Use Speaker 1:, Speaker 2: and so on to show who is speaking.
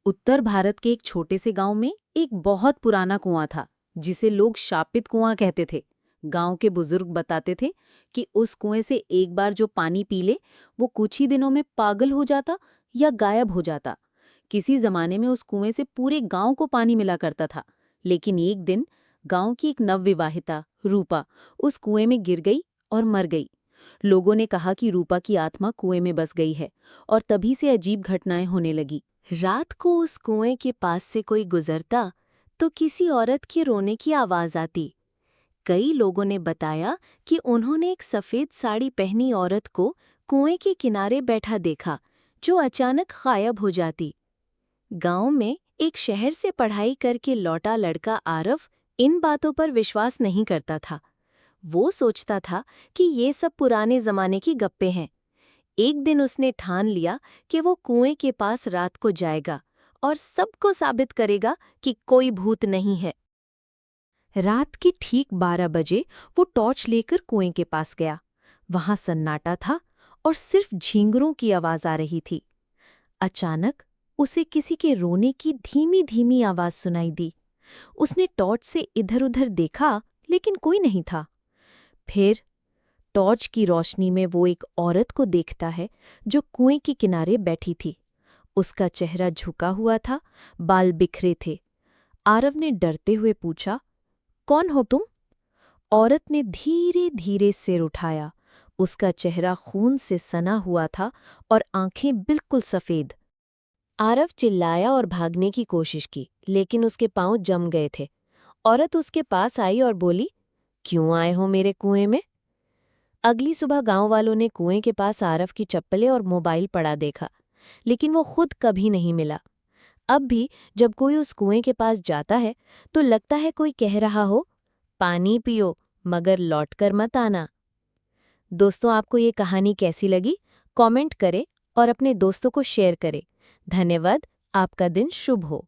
Speaker 1: उत्तर भारत के एक छोटे से गांव में एक बहुत पुराना कुआं था, जिसे लोग शापित कुआं कहते थे। गांव के बुजुर्ग बताते थे कि उस कुएं से एक बार जो पानी पी ले, वो कुछ ही दिनों में पागल हो जाता या गायब हो जाता। किसी जमाने में उस कुएं से पूरे गांव को पानी मिला करता था, लेकिन एक दिन गांव की एक नवविवाहिता रूपा उस कुएं में गिर गई और मर गई। लोगों ने कहा कि रूपा की आत्मा कुएं में बस गई है, और तभी से अजीब घटनाएं होने लगी।
Speaker 2: रात को उस कुएं के पास से कोई गुजरता तो किसी औरत के रोने की आवाज आती। कई लोगों ने बताया कि उन्होंने एक सफेद साड़ी पहनी औरत को कुएं के किनारे बैठा देखा, जो अचानक गायब हो जाती। गांव में एक शहर से पढ़ाई करके लौटा लड़का आरव इन बातों पर विश्वास नहीं करता था। वो सोचता था कि ये सब पुराने जमाने की गप्पे हैं। एक दिन उसने ठान लिया कि वो कुएं के पास रात को जाएगा और सबको साबित करेगा कि कोई भूत नहीं है। रात के ठीक 12 बजे वो टॉर्च लेकर कुएं के पास गया। वहां सन्नाटा था और सिर्फ झींगरों की आवाज आ रही थी। अचानक उसे किसी के रोने की धीमी धीमी आवाज सुनाई दी। उसने टॉर्च से इधर-उधर देखा, लेकिन कोई नहीं था। फिर टॉर्च की रोशनी में वो एक औरत को देखता है, जो कुएं के किनारे बैठी थी। उसका चेहरा झुका हुआ था, बाल बिखरे थे। आरव ने डरते हुए पूछा, कौन हो तुम? औरत ने धीरे धीरे सिर उठाया। उसका चेहरा खून से सना हुआ था और आंखें बिल्कुल सफेद। आरव चिल्लाया और भागने की कोशिश की, लेकिन उसके पांव जम गए थे। औरत उसके पास आई और बोली, क्यों आए हो मेरे कुएं में? अगली सुबह गांव वालों ने कुएं के पास आरव की चप्पलें और मोबाइल पड़ा देखा, लेकिन वो खुद कभी नहीं मिला। अब भी जब कोई उस कुएं के पास जाता है तो लगता है कोई कह रहा हो, पानी पियो मगर लौटकर मत आना। दोस्तों, आपको ये कहानी कैसी लगी? कमेंट करें और अपने दोस्तों को शेयर करें। धन्यवाद। आपका दिन शुभ हो।